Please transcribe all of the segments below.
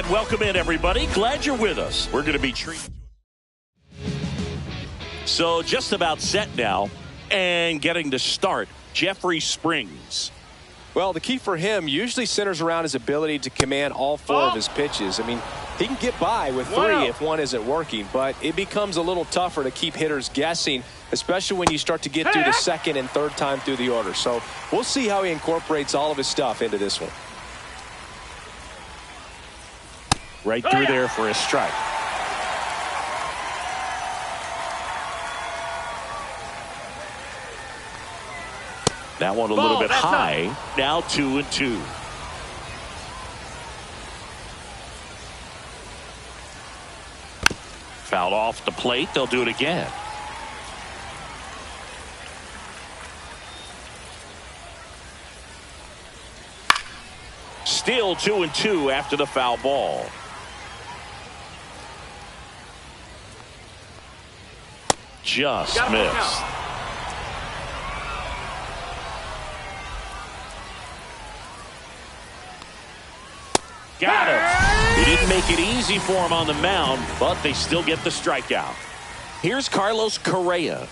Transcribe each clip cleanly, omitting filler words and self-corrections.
And welcome in, everybody. Glad you're with us. We're going to be treating. So just about set now and getting to start, Jeffrey Springs. Well, the key for him usually centers around his ability to command all four of his pitches. I mean, he can get by with three if one isn't working, but it becomes a little tougher to keep hitters guessing, especially when you start to get through the second and third time through the order. So we'll see how he incorporates all of his stuff into this one. Right through there for a strike. That one a little bit high. Now 2-2. Fouled off the plate. They'll do it again. Still 2-2 after the foul ball. Just missed. Got him. He didn't make it easy for him on the mound, but they still get the strikeout. Here's Carlos Correa.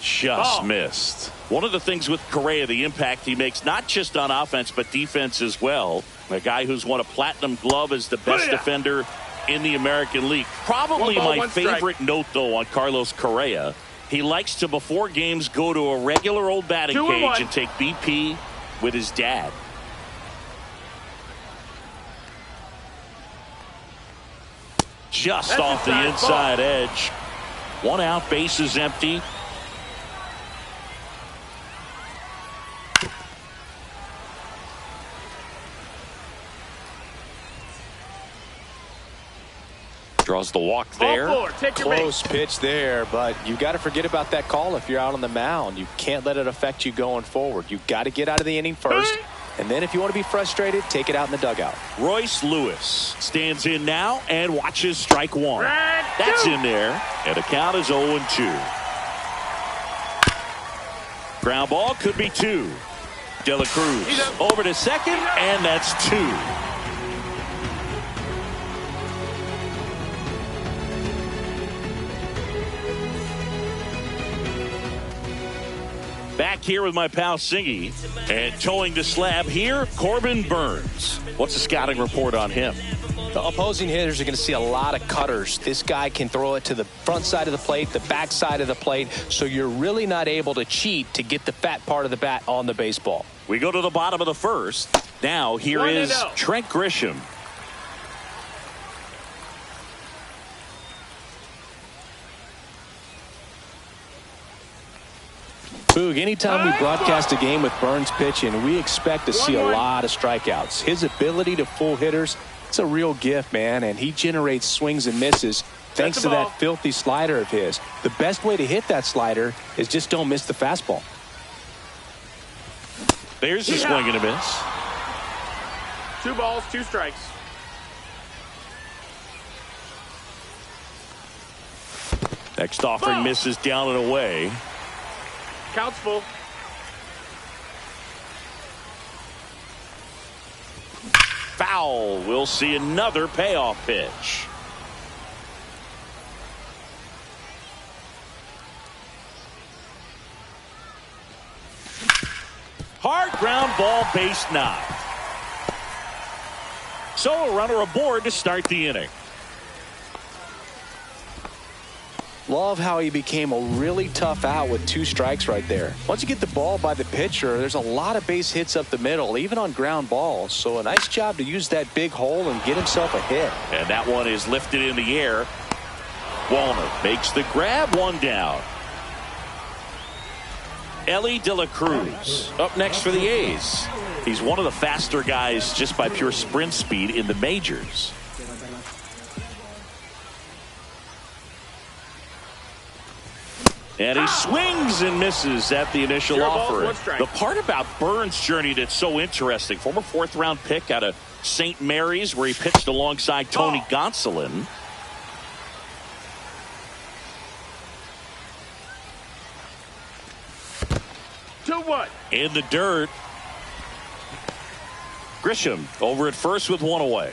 Just missed. One of the things with Correa, the impact he makes, not just on offense, but defense as well. A guy who's won a platinum glove as the best defender in the American League. Probably my favorite note, though, on Carlos Correa. He likes to, before games, go to a regular old batting cage and take BP with his dad. Just off the inside edge. 1 out, base is empty. Draws the walk there. Close pitch there, but you got to forget about that call if you're out on the mound. You can't let it affect you going forward. You've got to get out of the inning first, and then if you want to be frustrated, take it out in the dugout. Royce Lewis stands in now and watches strike one. That's in there, and the count is 0-2. Ground ball could be 2. De La Cruz over to second, and that's 2. Back here with my pal Singy, and towing the slab here, Corbin Burnes. What's the scouting report on him? The opposing hitters are going to see a lot of cutters. This guy can throw it to the front side of the plate, the back side of the plate, so you're really not able to cheat to get the fat part of the bat on the baseball. We go to the bottom of the first. Now here is Trent Grisham. Boog, anytime we broadcast a game with Burnes pitching, we expect to see a lot of strikeouts. His ability to fool hitters, it's a real gift, man, and he generates swings and misses thanks to that filthy slider of his. The best way to hit that slider is just don't miss the fastball. There's a swing and a miss. 2 balls, 2 strikes. Next offering misses down and away. Count's full. Foul. We'll see another payoff pitch. Hard ground ball, base knocked. So a runner aboard to start the inning. Love how he became a really tough out with 2 strikes right there. Once you get the ball by the pitcher, there's a lot of base hits up the middle, even on ground balls. So a nice job to use that big hole and get himself a hit. And that one is lifted in the air. Wallner makes the grab, 1 down. Elly De La Cruz up next for the A's. He's one of the faster guys just by pure sprint speed in the majors. And he swings and misses at the initial offering. The part about Burnes' journey that's so interesting, former 4th-round pick out of St. Mary's, where he pitched alongside Tony Gonsolin. In the dirt. Grisham over at first with one away.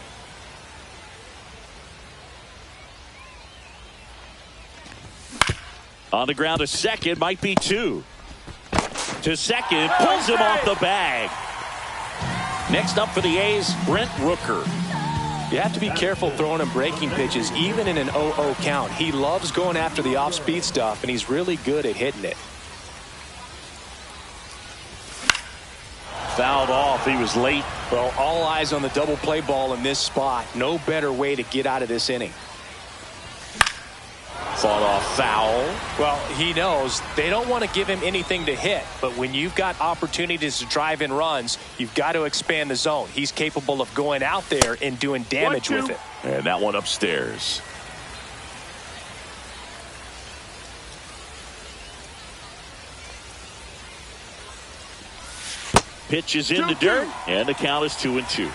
On the ground to second, might be two. To second, pulls him off the bag. Next up for the A's, Brent Rooker. You have to be careful throwing him breaking pitches, even in an 0-0 count. He loves going after the off-speed stuff, and he's really good at hitting it. Fouled off. He was late. Well, all eyes on the double play ball in this spot. No better way to get out of this inning. Fought off foul. Well, he knows they don't want to give him anything to hit, but when you've got opportunities to drive in runs, you've got to expand the zone. He's capable of going out there and doing damage with it. And that one upstairs. Pitch is in the dirt, and the count is 2-2.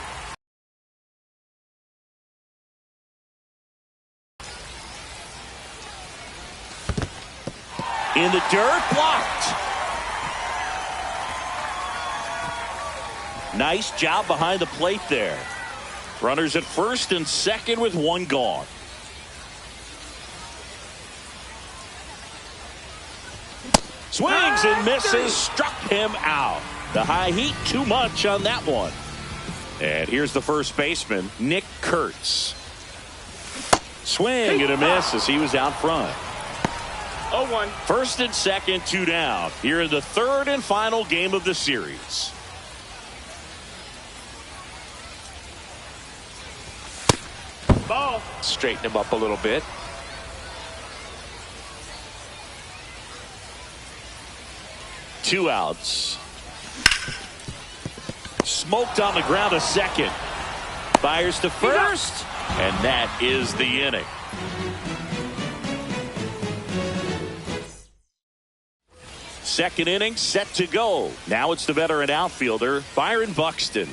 In the dirt, blocked. Nice job behind the plate there. Runners at first and second with one gone. Swings and misses, struck him out. The high heat, too much on that one. And here's the first baseman, Nick Kurtz. Swing and a miss as he was out front. 0-1. First and second, two down. Here in the third and final game of the series. Ball. Straighten him up a little bit. Two outs. Smoked on the ground to second. Fires to first. And that is the inning. Second inning set to go. Now it's the veteran outfielder, Byron Buxton.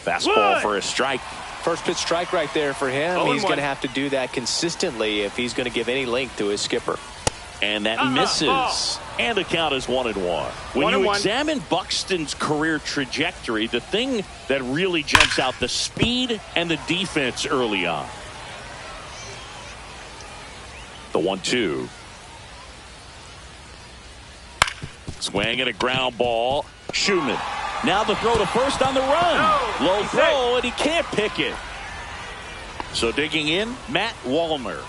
Fastball for a strike. First pitch strike right there for him. 0-1. He's going to have to do that consistently if he's going to give any length to his skipper. And that misses. And the count is 1-1. When you examine Buxton's career trajectory, the thing that really jumps out, the speed and the defense early on. The 1-2. Swing and a ground ball. Schumann. Now the throw to first on the run. Low throw, and he can't pick it. So digging in, Matt Wallner.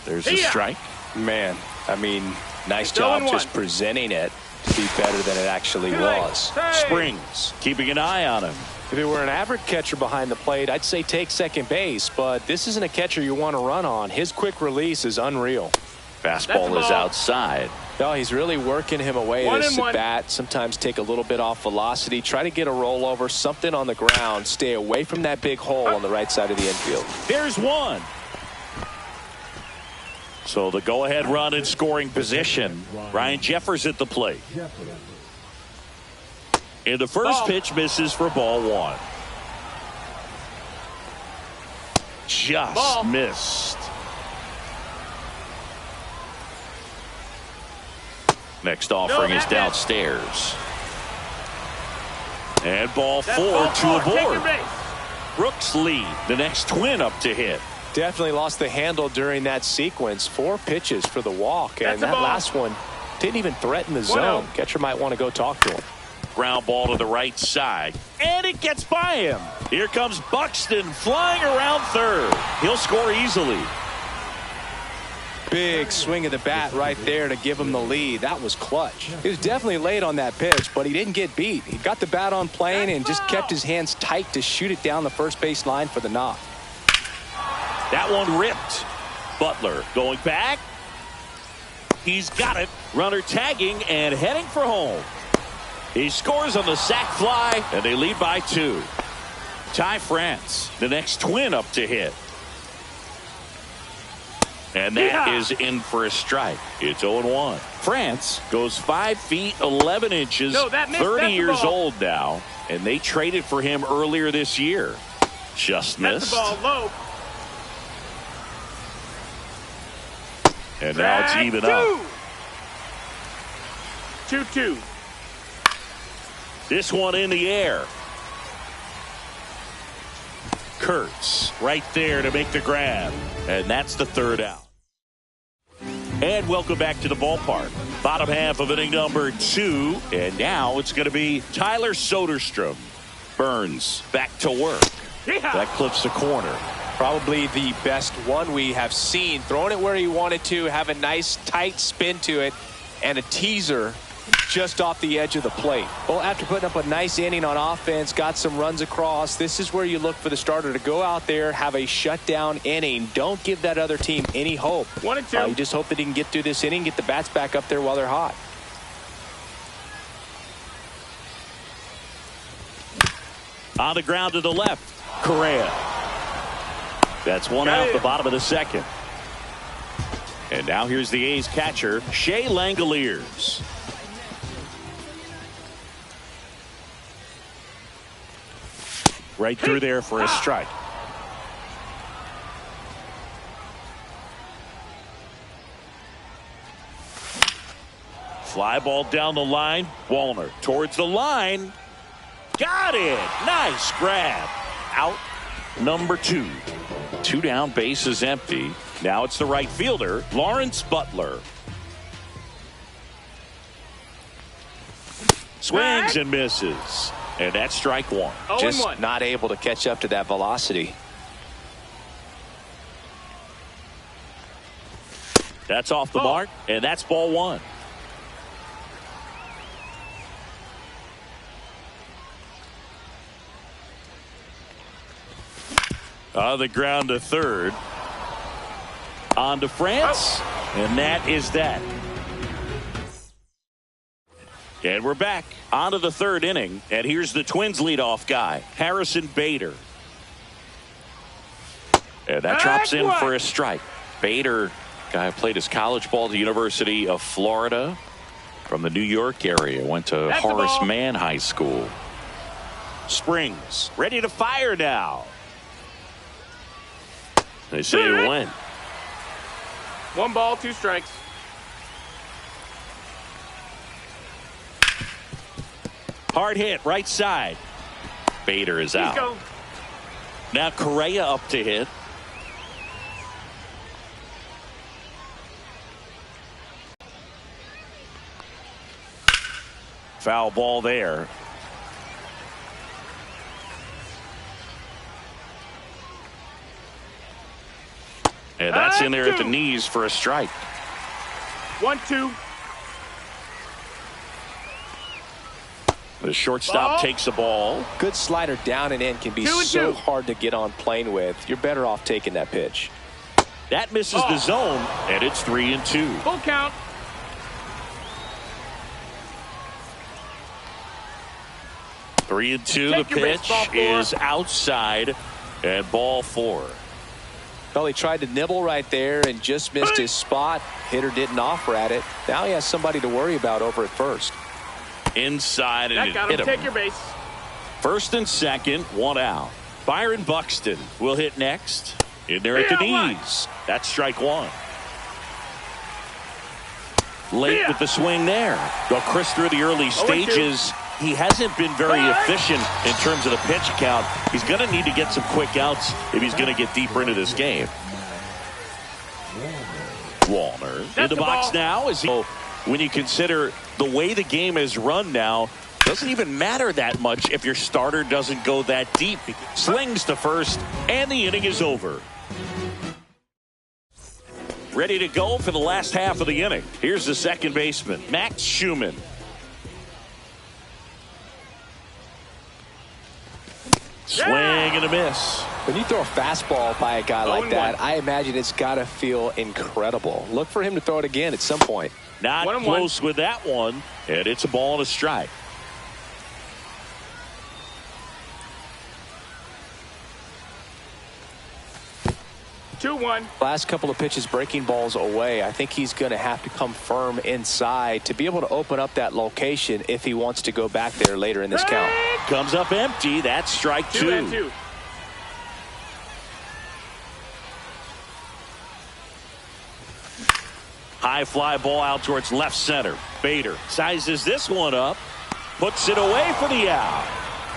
There's a strike. Man, I mean, nice job just presenting it to be better than it actually was. Springs keeping an eye on him. If it were an average catcher behind the plate, I'd say take second base, but this isn't a catcher you want to run on. His quick release is unreal. Fastball is outside. No, he's really working him away at his bat. Sometimes take a little bit off velocity. Try to get a rollover, something on the ground. Stay away from that big hole on the right side of the infield. There's one. So the go-ahead run in scoring position. Ryan Jeffers at the plate. And the first pitch misses for ball one. Just missed. Next offering is downstairs. And ball four to a board. Brooks lead. The next twin up to hit. Definitely lost the handle during that sequence. 4 pitches for the walk, and that last one didn't even threaten the zone. Catcher might want to go talk to him. Ground ball to the right side, and it gets by him. Here comes Buxton flying around third. He'll score easily. Big swing of the bat right there to give him the lead. That was clutch. He was definitely late on that pitch, but he didn't get beat. He got the bat on plane and just kept his hands tight to shoot it down the first base line for the knock. That one ripped. Butler going back. He's got it. Runner tagging and heading for home. He scores on the sac fly, and they lead by 2. Ty France, the next twin up to hit. And that is in for a strike. It's 0-1. France goes 5 feet 11 inches, 30 years old now, and they traded for him earlier this year. Just missed. That's the ball low. And now it's even up. 2-2. This one in the air. Kurtz right there to make the grab. And that's the third out. And welcome back to the ballpark. Bottom half of inning number 2. And now it's going to be Tyler Soderstrom. Burns back to work. Yeah. That clips the corner. Probably the best one we have seen. Throwing it where he wanted to, have a nice tight spin to it, and a teaser just off the edge of the plate. Well, after putting up a nice inning on offense, got some runs across, this is where you look for the starter to go out there, have a shutdown inning. Don't give that other team any hope. 1-2. You just hope that he can get through this inning, get the bats back up there while they're hot. On the ground to the left, Correa. That's one out the bottom of the second. And now here's the A's catcher, Shea Langoliers. Right through there for a strike. Fly ball down the line. Wallner towards the line. Got it. Nice grab. Out number 2. 2 down, base is empty. Now it's the right fielder, Lawrence Butler. Swings and misses. And that's strike 1. Just not able to catch up to that velocity. That's off the mark, and that's ball 1. On the ground to third. On to France. And that is that. And we're back onto the third inning. And here's the Twins leadoff guy, Harrison Bader. And that drops in for a strike. Bader, guy who played his college ball at the University of Florida from the New York area. Went to Horace Mann High School. Springs ready to fire now. They say it went. 1 ball, 2 strikes. Hard hit, right side. Bader is out. Go. Now Correa up to hit. Foul ball there. And that's in there at the knees for a strike. 1-2. The shortstop takes the ball. Good slider down and in can be so hard to get on plane with. You're better off taking that pitch. That misses the zone, and it's 3-2. Full count. Three and two. The pitch is outside, and ball 4. Well, he tried to nibble right there and just missed his spot. Hitter didn't offer at it. Now he has somebody to worry about over at first. Inside, and That it got hit him. him. Take your base. First and second, 1 out. Byron Buxton will hit next. In there at the knees. That's strike 1. Late with the swing there. Well, Chris, through the early stages, he hasn't been very efficient in terms of the pitch count. He's going to need to get some quick outs if he's going to get deeper into this game. Wallner in the box now. When you consider the way the game is run now, doesn't even matter that much if your starter doesn't go that deep. Slings to first, and the inning is over. Ready to go for the last half of the inning. Here's the second baseman, Max Schumann. Swing and a miss. When you throw a fastball by a guy like that, I imagine it's got to feel incredible. Look for him to throw it again at some point. Not close with that one, and it's a ball and a strike. 2-1. Last couple of pitches breaking balls away. I think he's going to have to come firm inside to be able to open up that location if he wants to go back there later in this count. Comes up empty. That's strike 2. High fly ball out towards left center. Bader sizes this one up. Puts it away for the out.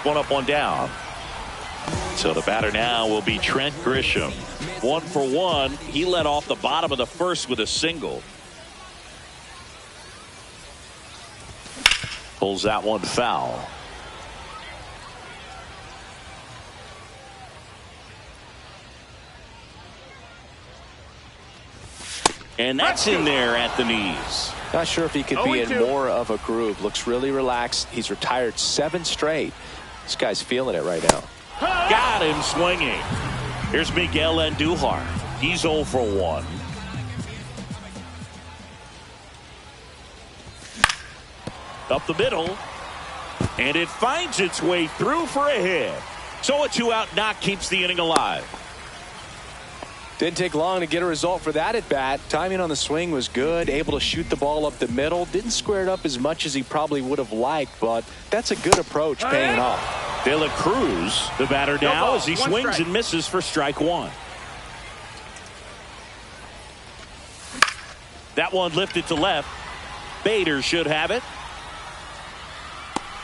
One up, one down. So the batter now will be Trent Grisham. 1 for 1. He led off the bottom of the first with a single. Pulls that one foul. And that's in there at the knees. Not sure if he could be in more of a groove. Looks really relaxed. He's retired 7 straight. This guy's feeling it right now. Got him swinging. Here's Miguel Andujar. He's 0 for 1. Up the middle. And it finds its way through for a hit. So a 2-out knock keeps the inning alive. Didn't take long to get a result for that at bat. Timing on the swing was good. Able to shoot the ball up the middle. Didn't square it up as much as he probably would have liked, but that's a good approach paying off. De La Cruz, the batter now, as he swings and misses for strike 1. That one lifted to left. Bader should have it.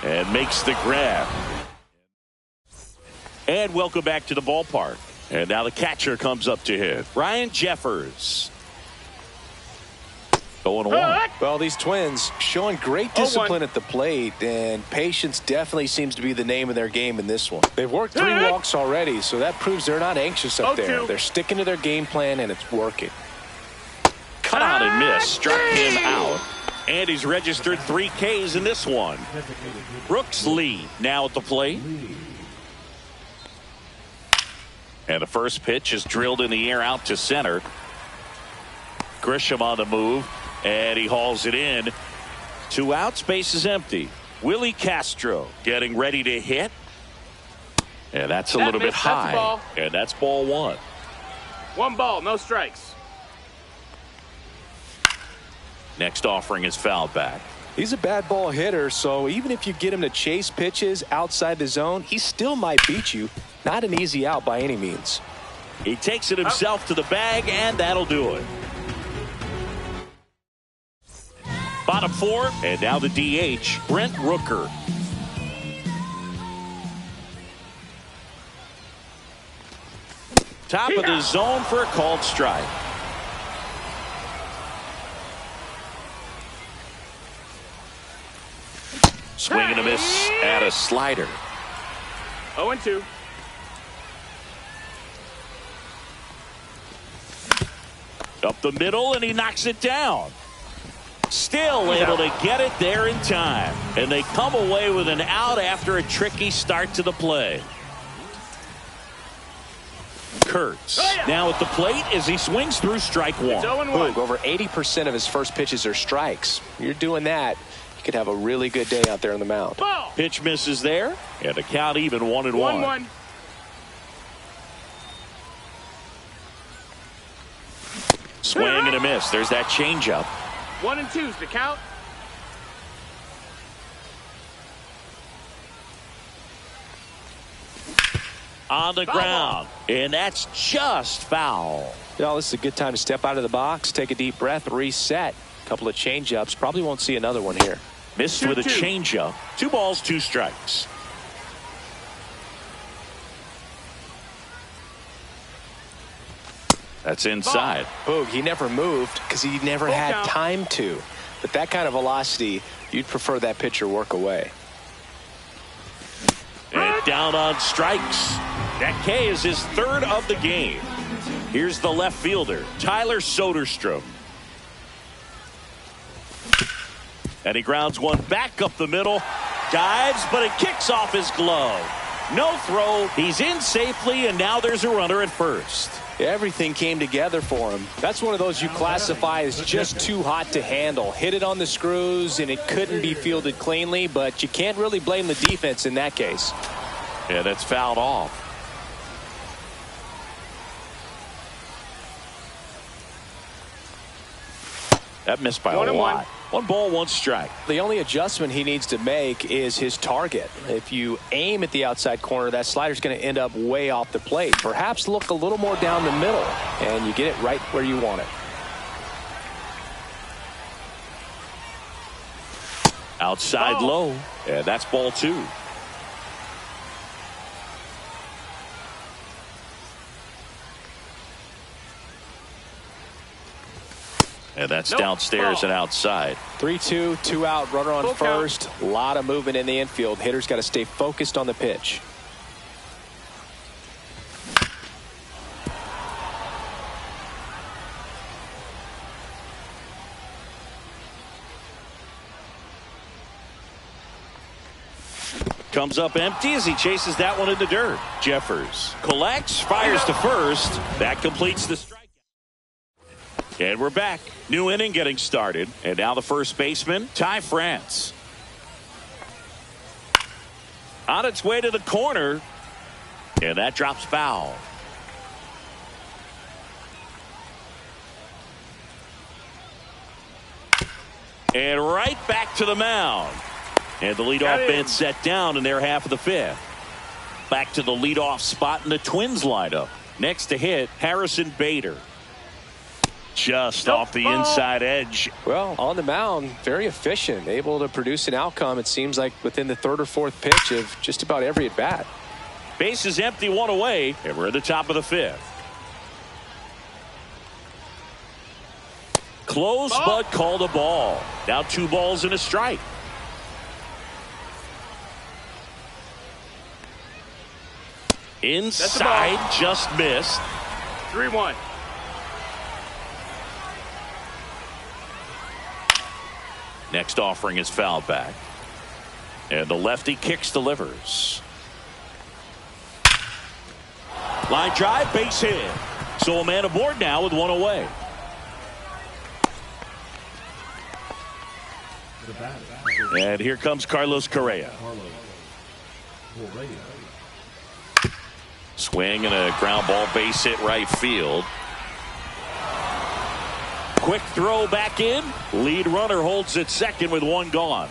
And makes the grab. And welcome back to the ballpark. And now the catcher comes up to hit. Ryan Jeffers. 0-1. Well, these Twins showing great discipline at the plate, and patience definitely seems to be the name of their game in this one. They've worked 3 walks already, so that proves they're not anxious up there. They're sticking to their game plan, and it's working. Cut out and miss. Struck him out. And he's registered 3 Ks in this one. Brooks Lee now at the plate. And the first pitch is drilled in the air out to center. Grisham on the move. And he hauls it in. 2 outs, base is empty. Willie Castro getting ready to hit. And that's a little bit high. And that's ball 1. 1 ball, no strikes. Next offering is fouled back. He's a bad ball hitter, so even if you get him to chase pitches outside the zone, he still might beat you. Not an easy out by any means. He takes it himself to the bag, and that'll do it. Bottom 4, and now the DH, Brent Rooker. Top of the zone for a called strike. Swing and a miss at a slider. 0-2. Up the middle, and he knocks it down. Still able to get it there in time. And they come away with an out after a tricky start to the play. Kurtz now at the plate as he swings through strike 1. Boog, over 80% of his first pitches are strikes. You're doing that, you could have a really good day out there on the mound. Pitch misses there, and the count even 1-1. 1-1. Swing and a miss. There's that changeup. 1-2's the count. On the ground, and that's just foul. Well, this is a good time to step out of the box, take a deep breath, reset. A couple of changeups. Probably won't see another one here. Missed with a changeup. 2 balls, 2 strikes. That's inside. Boog, he never moved because he never had time to. But that kind of velocity, you'd prefer that pitcher work away. And down on strikes. That K is his 3rd of the game. Here's the left fielder, Tyler Soderstrom. And he grounds one back up the middle. Dives, but it kicks off his glove. No throw. He's in safely, and now there's a runner at first. Everything came together for him. That's one of those you classify as just too hot to handle. Hit it on the screws, and it couldn't be fielded cleanly, but you can't really blame the defense in that case. Yeah, that's fouled off. That missed by a lot. 1 ball, 1 strike. The only adjustment he needs to make is his target. If you aim at the outside corner, that slider's going to end up way off the plate. Perhaps look a little more down the middle, and you get it right where you want it. Outside low. And that's ball 2. And that's downstairs and outside. 3-2, 2 out, runner on Full first. count. A lot of movement in the infield. Hitters got to stay focused on the pitch. Comes up empty as he chases that one in the dirt. Jeffers collects, fires to first. That completes the strikeout. And we're back. New inning getting started. And now the first baseman, Ty France. On its way to the corner. And that drops foul. And right back to the mound. And the leadoff man set down in their half of the 5th. Back to the leadoff spot in the Twins lineup. Next to hit, Harrison Bader. Just off the inside edge. Well, on the mound, very efficient, able to produce an outcome, it seems like, within the 3rd or 4th pitch of just about every at bat. Base is empty, 1 away, and we're at the top of the 5th. Close, but called a ball. Now 2 balls and a strike. Inside, just missed. 3-1. Next offering is fouled back. And the lefty kicks, delivers. Line drive, base hit. So a man aboard now with 1 away. And here comes Carlos Correa. Swing and a ground ball, base hit right field. Quick throw back in. Lead runner holds at second with 1 gone.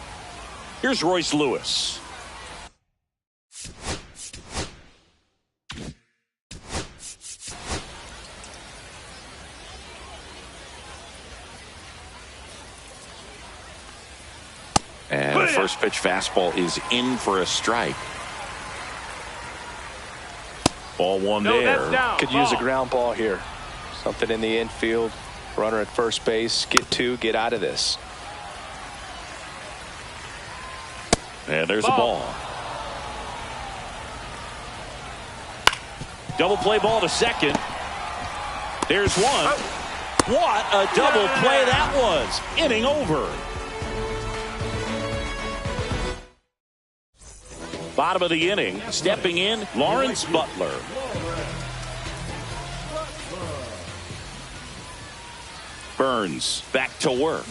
Here's Royce Lewis. And the first pitch fastball is in for a strike. Ball 1 there. Could use a ground ball here. Something in the infield. Runner at first base. Get 2. Get out of this. And there's a ball. Double play ball to second. There's 1. What a double play that was. Inning over. Bottom of the inning. Stepping in, Lawrence Butler. Burns back to work.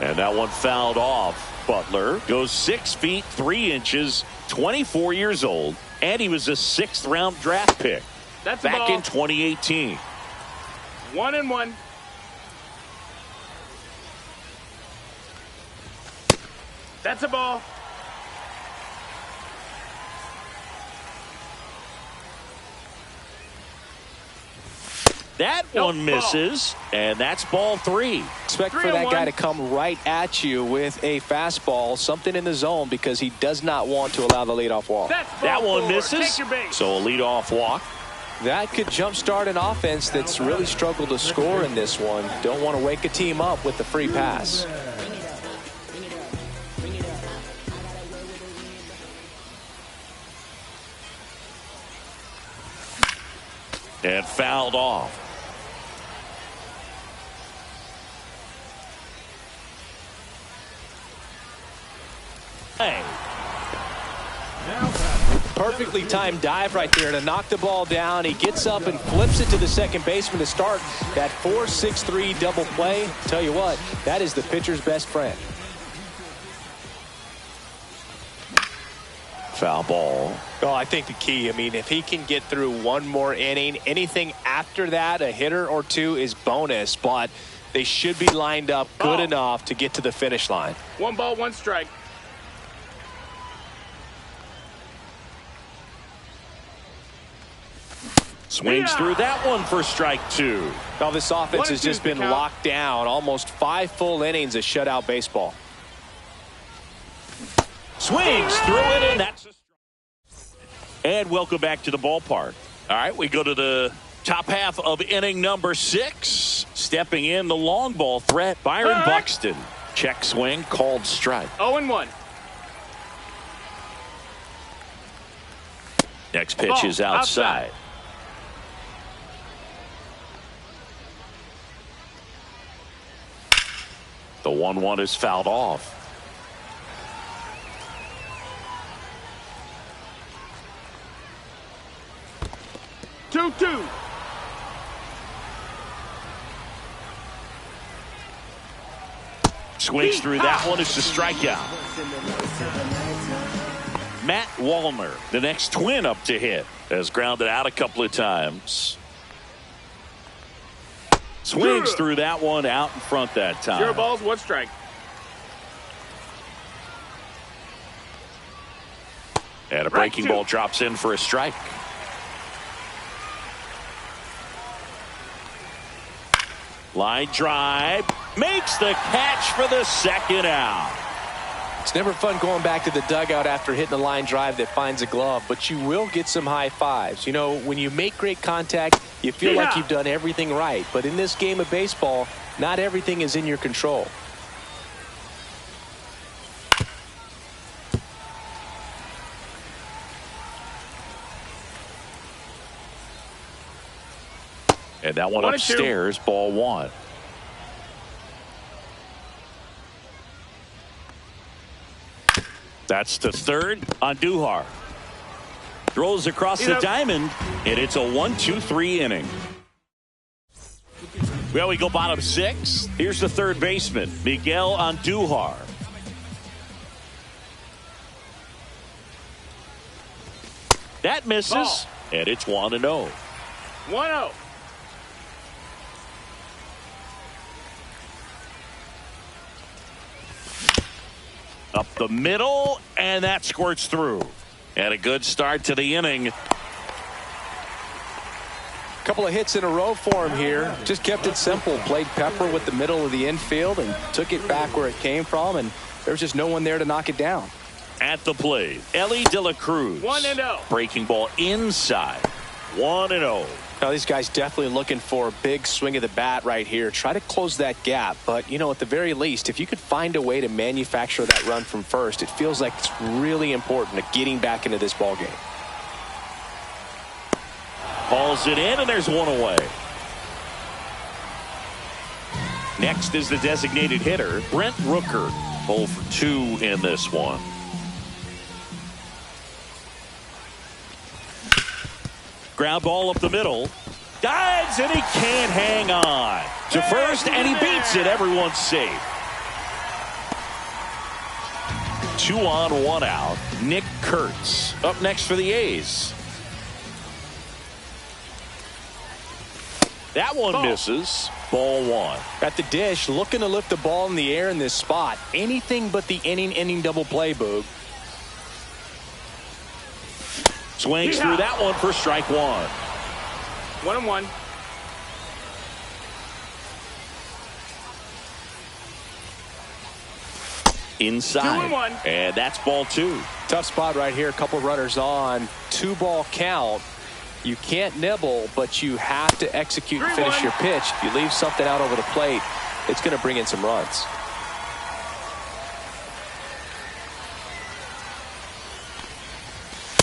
And that one fouled off. Butler goes 6 feet 3 inches, 24 years old, and he was a 6th round draft pick. That's back in 2018. 1-1. That's a ball. That one misses, and that's ball 3. Expect for that guy to come right at you with a fastball, something in the zone, because he does not want to allow the leadoff walk. That one misses, so a leadoff walk. That could jumpstart an offense that's really struggled to score in this one. Don't want to wake a team up with the free pass. And fouled off. Perfectly timed dive right there to knock the ball down. He gets up and flips it to the second baseman to start that 4-6-3 double play. Tell you what, that is the pitcher's best friend. Foul ball. Oh, I think the key, I mean, if he can get through 1 more inning, anything after that, a hitter or 2 is bonus, but they should be lined up good enough to get to the finish line. 1 ball, 1 strike. Swings through that one for strike 2. Now this offense has just been locked down. Almost 5 full innings of shutout baseball. Swings through it, and that's a strike. And welcome back to the ballpark. All right, we go to the top half of inning number 6. Stepping in, the long ball threat, Byron Buxton. Check swing, called strike. 0-1. Next pitch is outside. The 1-1 is fouled off. Two. Swings through that one. It's a strikeout. Matt Wallner, the next Twin up to hit, has grounded out a couple of times. Swings through that one, out in front that time. 0 balls, 1 strike. And a breaking ball drops in for a strike. Line drive, makes the catch for the second out. It's never fun going back to the dugout after hitting a line drive that finds a glove, but you will get some high fives. You know, when you make great contact, you feel like you've done everything right. But in this game of baseball, not everything is in your control. And that one upstairs, ball 1. That's the third on Duhar. Throws across the diamond, and it's a 1-2-3 inning. Well, we go bottom 6. Here's the third baseman, Miguel Andujar. That misses, and it's 1-0. 1-0. Up the middle, and that squirts through. And a good start to the inning. Couple of hits in a row for him here. Just kept it simple. Played pepper with the middle of the infield and took it back where it came from, and there was just no one there to knock it down. At the plate, Elly De La Cruz. 1-0. Breaking ball inside. 1-0. Now these guys definitely looking for a big swing of the bat right here. Try to close that gap. But, you know, at the very least, if you could find a way to manufacture that run from first, it feels like it's really important to getting back into this ball game. Hauls it in, and there's one away. Next is the designated hitter, Brent Rooker. 0 for 2 in this one. Ground ball up the middle. Dives, and he can't hang on. To first, and he beats it. Everyone's safe. 2 on, 1 out. Nick Kurtz up next for the A's. That one misses. Ball 1. At the dish, looking to lift the ball in the air in this spot. Anything but the inning double play, Boog. Swings through that one for strike 1. 1-1. Inside. 2-1. And that's ball 2. Tough spot right here. A couple runners on. 2-ball count. You can't nibble, but you have to execute and finish your pitch. If you leave something out over the plate, it's going to bring in some runs.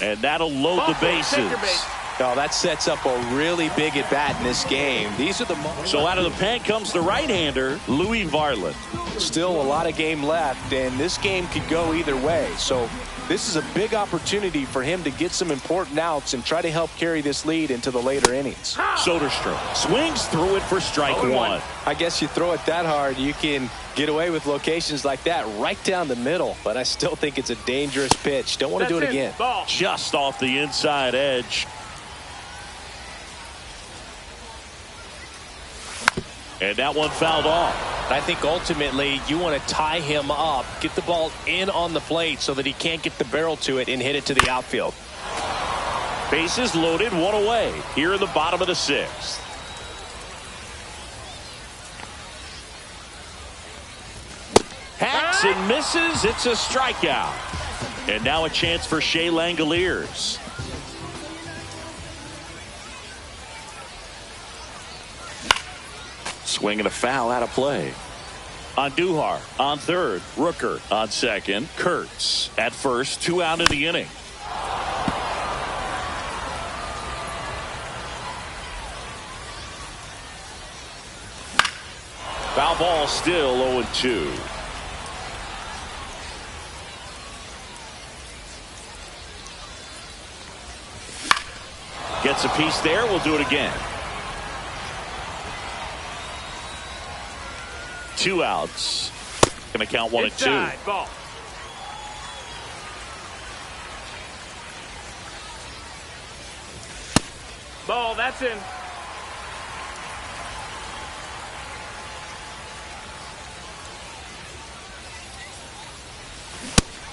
And that'll load the bases. Oh, that sets up a really big at bat in this game. These are the moments. So out of the pen comes the right-hander, Louis Varland. Still a lot of game left, and this game could go either way. So this is a big opportunity for him to get some important outs and try to help carry this lead into the later innings. Soderstrom swings through it for strike 1. I guess you throw it that hard, you can get away with locations like that right down the middle. But I still think it's a dangerous pitch. Don't want to do it again. Just off the inside edge. And that one fouled off. I think ultimately you want to tie him up, get the ball in on the plate so that he can't get the barrel to it and hit it to the outfield. Bases loaded, 1 away here in the bottom of the 6th. Hacks and misses. It's a strikeout. And now a chance for Shea Langoliers. Swing and a foul out of play. Andujar on third. Rooker on second. Kurtz at first. 2 out of the inning. Foul ball, still 0-2. Gets a piece there. We'll do it again. 2 outs. Going to count 1 and 2. Ball. Ball, that's in.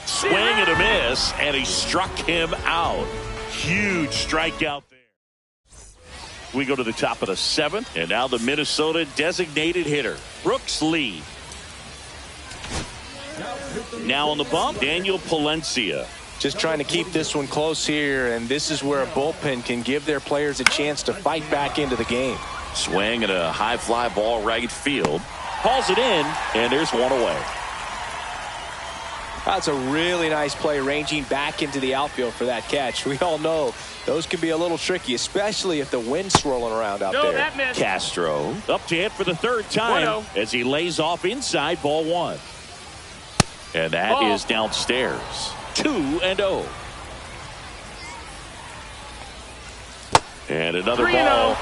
Swing and a miss, and he struck him out. Huge strikeout there. We go to the top of the 7th, and now the Minnesota designated hitter, Brooks Lee. Now on the bump, Daniel Palencia. Just trying to keep this one close here, and this is where a bullpen can give their players a chance to fight back into the game. Swing and a high fly ball right field. Hauls it in, and there's 1 away. That's a really nice play, ranging back into the outfield for that catch. We all know those can be a little tricky, especially if the wind's swirling around out there. That missed. Castro up to hit for the 3rd time 1-0. as he lays off inside, ball 1. And that is downstairs. 2-0. And another 3-0. ball.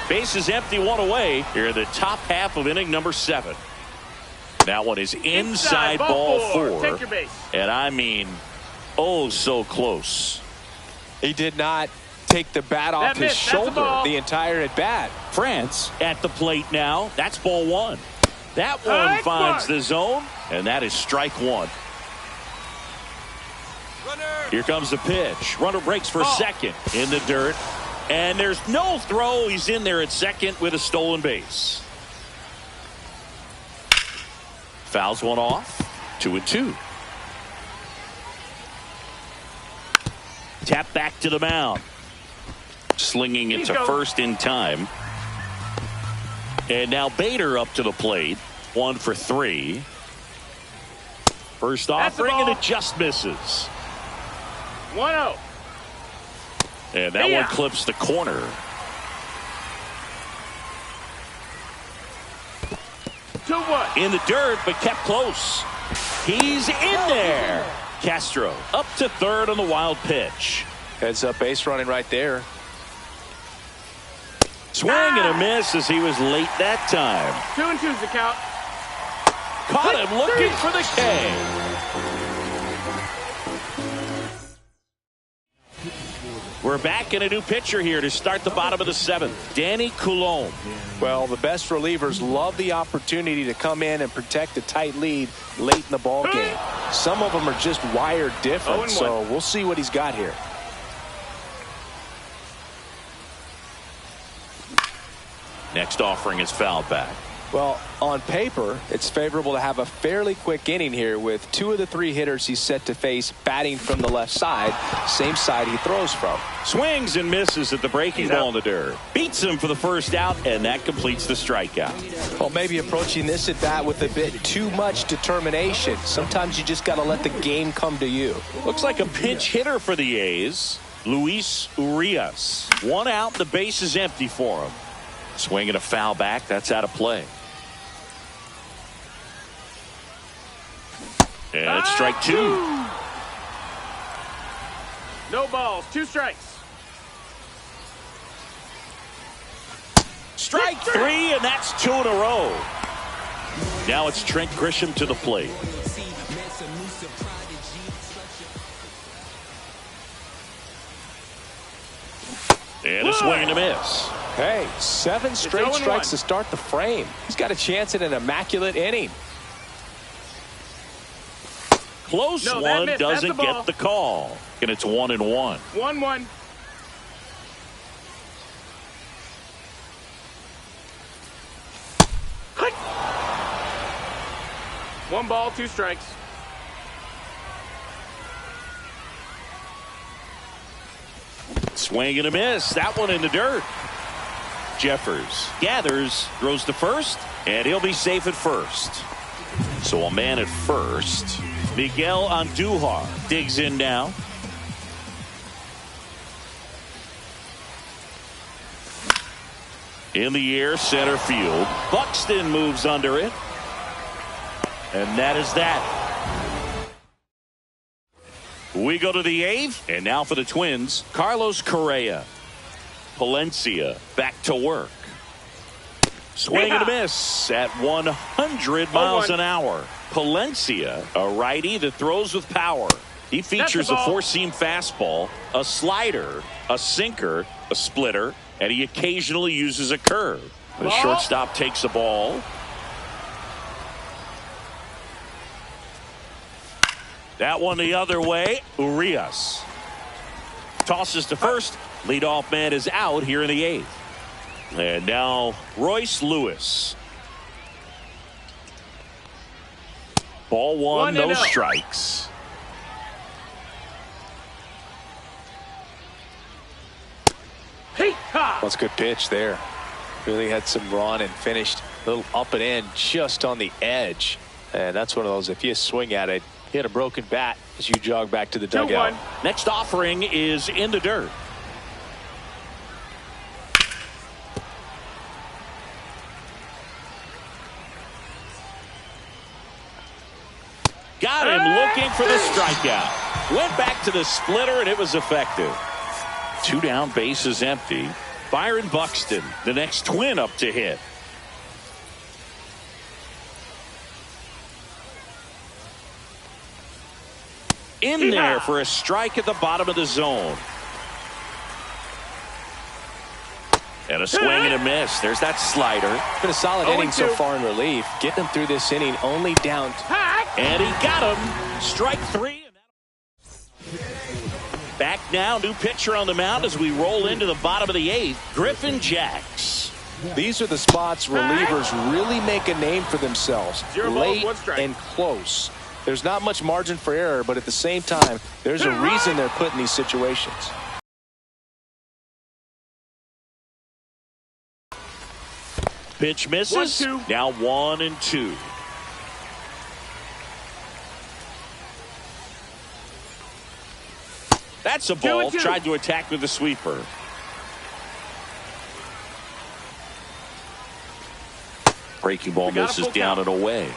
Bases empty, 1 away. Here in the top half of inning number 7. That one is inside ball 4. Take your base. And I mean, oh, so close. He did not take the bat off his shoulder the entire at bat. France at the plate now. That's ball 1. That one finds the zone, and that is strike 1. Here comes the pitch. Runner breaks for second in the dirt. And there's no throw. He's in there at second with a stolen base. Fouls one off. 2-2. Tap back to the mound. Slinging it to first in time. And now Bader up to the plate. 1 for 3. First offering, and it just misses. 1-0. And that one clips the corner. 2-1. In the dirt, but kept close. He's in there. Castro up to third on the wild pitch. Heads up base running right there. Swing and a miss as he was late that time. 2-2's the count. Caught him looking for the K. We're back in a new pitcher here to start the bottom of the 7th. Danny Coulombe. Well, the best relievers love the opportunity to come in and protect a tight lead late in the ball game. Some of them are just wired different, so we'll see what he's got here. Next offering is fouled back. Well, on paper, it's favorable to have a fairly quick inning here with 2 of the 3 hitters he's set to face batting from the left side, same side he throws from. Swings and misses at the breaking ball in the dirt. Beats him for the first out, and that completes the strikeout. Well, maybe approaching this at bat with a bit too much determination. Sometimes you just got to let the game come to you. Looks like a pinch hitter for the A's, Luis Urias. 1 out, the base is empty for him. Swinging a foul back, that's out of play. And it's strike 2. No balls, 2 strikes. Strike 3, and that's 2 in a row. Now it's Trent Grisham to the plate. And a swing and a miss. Hey, 7 straight strikes to start the frame. He's got a chance at an immaculate inning. Close one, doesn't get the call. And it's 1-1. 1-1. One ball, 2 strikes. Swing and a miss. That one in the dirt. Jeffers gathers, throws to first, and he'll be safe at first. So a man at first. Miguel Andujar digs in now. In the air, center field. Buxton moves under it. And that is that. We go to the eighth, and now for the Twins, Carlos Correa. Palencia back to work. Swing and a miss at 100 miles an hour. Palencia, a righty that throws with power. He features a four-seam fastball, a slider, a sinker, a splitter, and he occasionally uses a curve. The shortstop takes the ball. That one the other way. Urias tosses to first. Leadoff man is out here in the eighth. And now Royce Lewis. Ball one, no strikes. That's a good pitch there. Really had some run and finished a little up and in just on the edge. And that's one of those, if you swing at it, hit a broken bat as you jog back to the dugout. Next offering is in the dirt. Got him looking for the strikeout. Went back to the splitter and it was effective. 2 down, bases empty. Byron Buxton, the next Twin up to hit. In there for a strike at the bottom of the zone. And a swing and a miss. There's that slider. Been a solid inning so far in relief. Get them through this inning only down. And he got him. Strike 3. Back now, new pitcher on the mound as we roll into the bottom of the eighth. Griffin Jax. These are the spots relievers really make a name for themselves. Late and close. There's not much margin for error, but at the same time, there's a reason they're put in these situations. Pitch misses. 1-2. Now 1-2. That's a ball. 2-2. Tried to attack with the sweeper. Breaking ball misses down and away.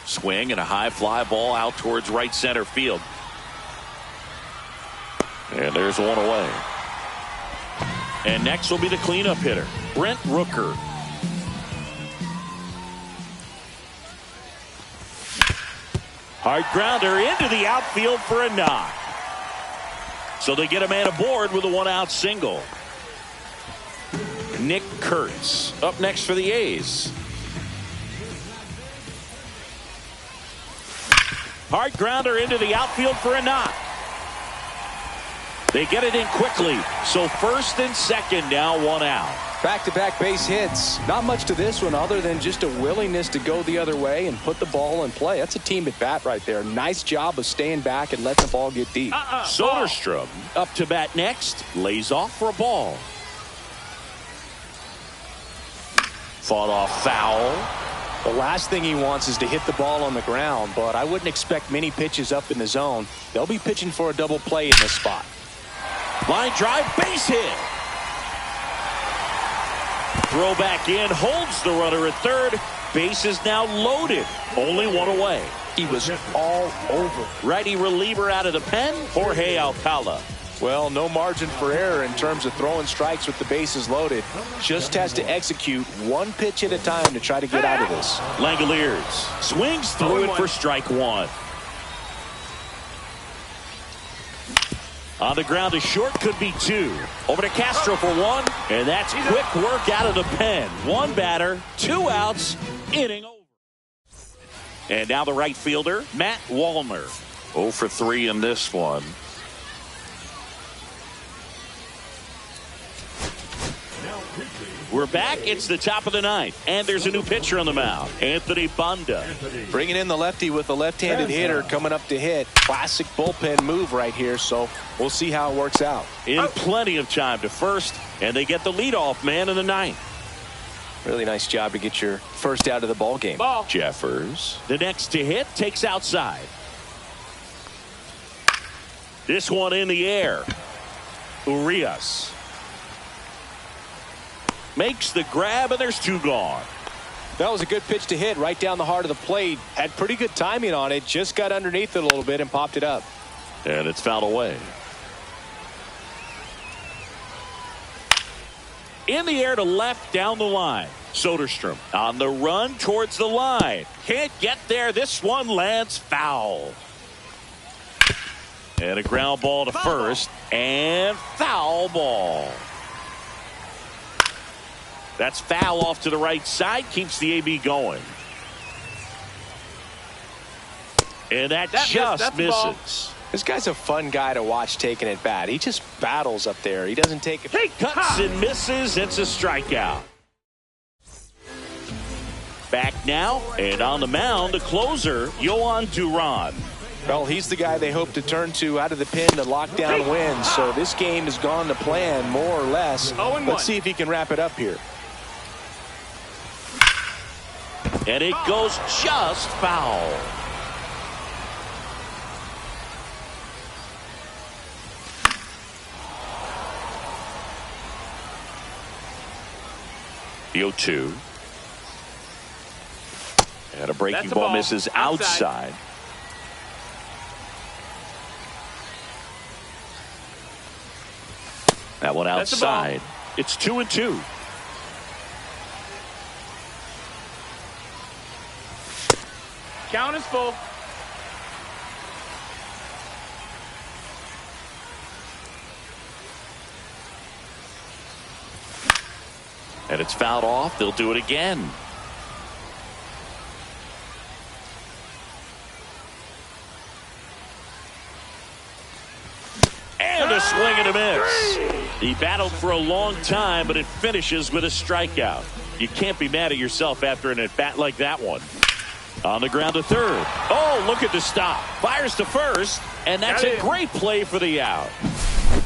Swing and a high fly ball out towards right center field. And there's one away. And next will be the cleanup hitter, Brent Rooker. Hard grounder into the outfield for a knock. So they get a man aboard with a 1-out single. Nick Kurtz up next for the A's. Hard grounder into the outfield for a knock. They get it in quickly. So first and second now 1 out. Back-to-back base hits. Not much to this one other than just a willingness to go the other way and put the ball in play. That's a team at bat right there. Nice job of staying back and letting the ball get deep. Soderstrom up to bat next. Lays off for a ball. Fought off foul. The last thing he wants is to hit the ball on the ground, but I wouldn't expect many pitches up in the zone. They'll be pitching for a double play in this spot. Line drive, base hit. Throw back in, holds the runner at third. Base is now loaded. Only 1 away. He was all over. Righty reliever out of the pen, Jorge Alcala. Well, no margin for error in terms of throwing strikes with the bases loaded. Just has to execute 1 pitch at a time to try to get out of this. Langoliers swings through it for strike 1. On the ground to short, could be 2. Over to Castro for 1, and that's quick work out of the pen. 1 batter, 2 outs, inning over. And now the right fielder, Matt Wallner. 0 for 3 in this one. Now quickly, We're back. It's the top of the ninth, and there's a new pitcher on the mound, Anthony Banda. Bringing in the lefty with a left-handed hitter coming up to hit. Classic bullpen move right here, so we'll see how it works out. In plenty of time to first, and they get the leadoff man in the ninth. Really nice job to get your first out of the ball game. Ball. Jeffers, the next to hit, takes outside. This one in the air. Urias makes the grab, and there's 2 gone. That was a good pitch to hit right down the heart of the plate. Had pretty good timing on it. Just got underneath it a little bit and popped it up. And it's fouled away. In the air to left down the line. Soderstrom on the run towards the line. Can't get there. This one lands foul. And a ground ball to first. And foul ball. That's foul off to the right side. Keeps the AB going. And that just misses. This guy's a fun guy to watch taking at bat. He just battles up there. He doesn't take it. He cuts and misses. It's a strikeout. Back now, and on the mound, the closer, Yohan Duran. Well, he's the guy they hope to turn to out of the pen to lock down wins. So this game has gone to plan, more or less. Let's see if he can wrap it up here. And it goes just foul. The 0-2. And a breaking ball misses outside. That one outside. It's 2-2. Count is full. And it's fouled off. They'll do it again. And a swing and a miss. He battled for a long time, but it finishes with a strikeout. You can't be mad at yourself after an at-bat like that one. On the ground to third. Oh, look at the stop. Fires to first, and that's a great play for the out.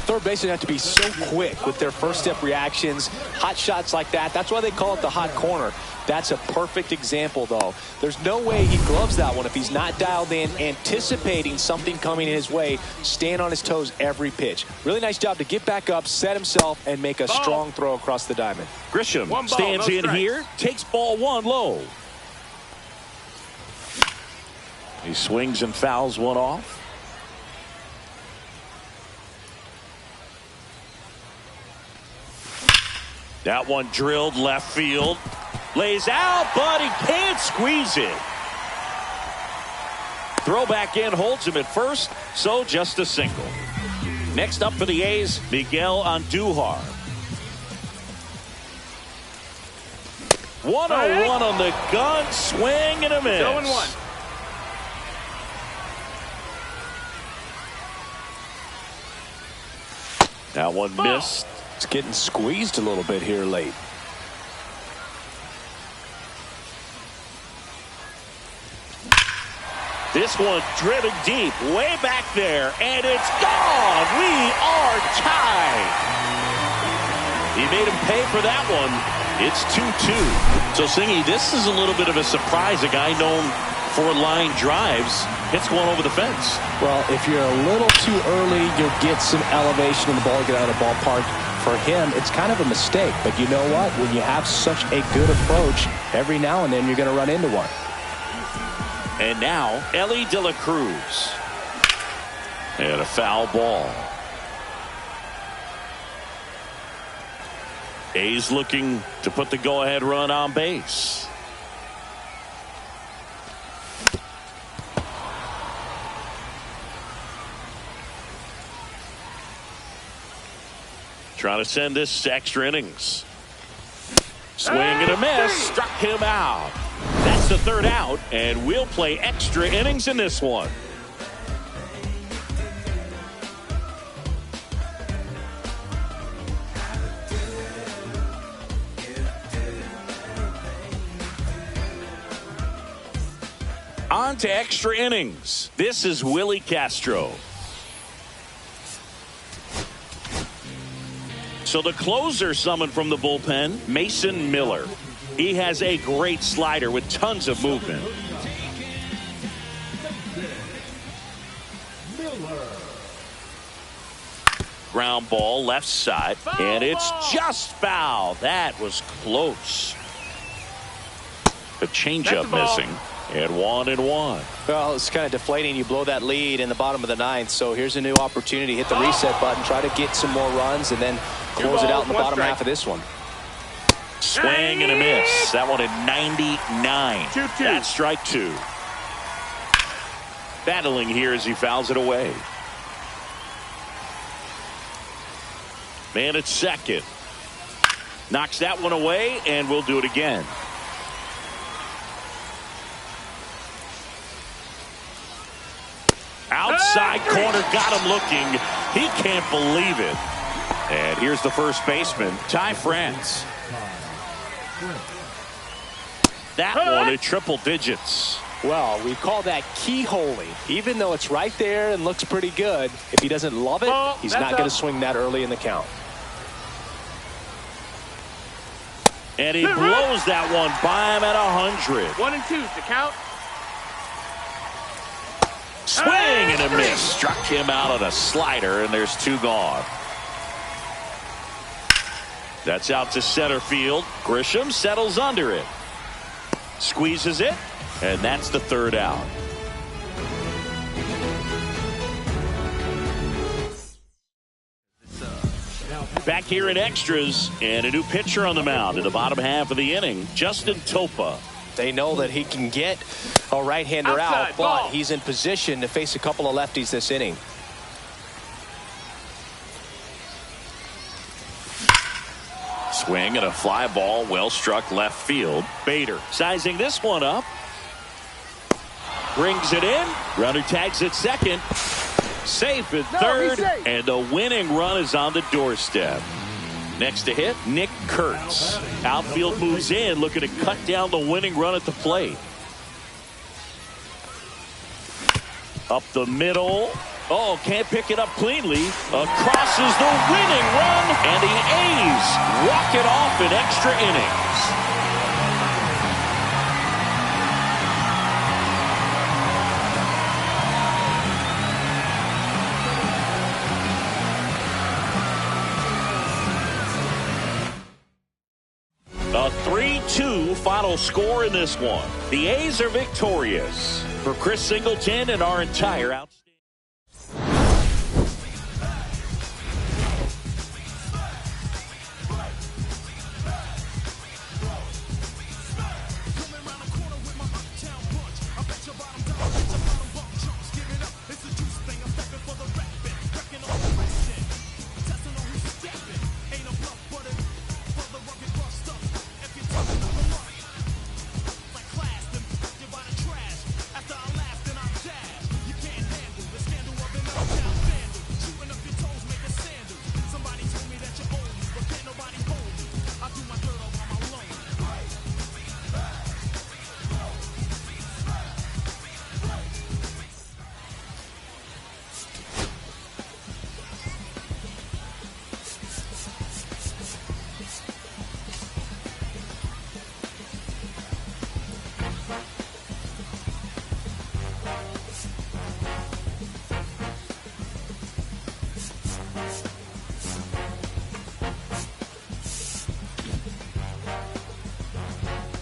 Third basemen have to be so quick with their first step reactions. Hot shots like that. That's why they call it the hot corner. That's a perfect example, though. There's no way he gloves that one if he's not dialed in, anticipating something coming his way, staying on his toes every pitch. Really nice job to get back up, set himself, and make a strong throw across the diamond. Grisham stands in here, takes ball 1 low. He swings and fouls one off. That one drilled left field. Lays out, but he can't squeeze it. Throw back in, holds him at first, so just a single. Next up for the A's, Miguel Andujar. 1-1 on the gun, swing and a miss. 0-1. That one missed. It's getting squeezed a little bit here late. This one driven deep, way back there, and it's gone. We are tied. He made him pay for that one. It's 2-2. So, Singy, this is a little bit of a surprise. A guy known for line drives hits one over the fence. Well, if you're a little too early, you'll get some elevation in the ball, get out of the ballpark. For him, it's kind of a mistake. But you know what? When you have such a good approach, every now and then you're going to run into one. And now, Elly De La Cruz. And a foul ball. A's looking to put the go-ahead run on base. Trying to send this to extra innings. Swing and a miss. Struck him out. That's the third out, and we'll play extra innings in this one. On to extra innings. This is Willie Castro. So the closer summoned from the bullpen, Mason Miller. He has a great slider with tons of movement. Ground ball left side, and it's just foul. That was close. The changeup missing, and 1-1. Well, it's kind of deflating. You blow that lead in the bottom of the ninth, so here's a new opportunity. Hit the reset button, try to get some more runs, and then close it out in the bottom half of this one. Swing and a miss. That one at 99. 2-2. That's strike 2. Battling here as he fouls it away. Man at second. Knocks that one away, and we'll do it again. Outside corner, got him looking. He can't believe it. And here's the first baseman, Ty France. That one at triple digits. Well, we call that keyholing. Even though it's right there and looks pretty good, if he doesn't love it, he's not going to swing that early in the count. And he blows that one by him at 100. 1 and 2 to count. Swing and a miss. Struck him out on a slider, and there's 2 gone. That's out to center field. Grisham settles under it. Squeezes it, and that's the 3rd out. Back here in extras, and a new pitcher on the mound in the bottom half of the inning, Justin Topa. They know that he can get a right-hander out, but he's in position to face a couple of lefties this inning. Swing and a fly ball, well struck left field. Bader sizing this one up. Brings it in. Runner tags at second. Safe at third. And the winning run is on the doorstep. Next to hit, Nick Kurtz. Outfield moves in, looking to cut down the winning run at the plate. Up the middle. Oh, can't pick it up cleanly. Crosses the winning run, and the A's walk it off in extra innings. A 3-2 final score in this one. The A's are victorious. For Chris Singleton and our entire outside.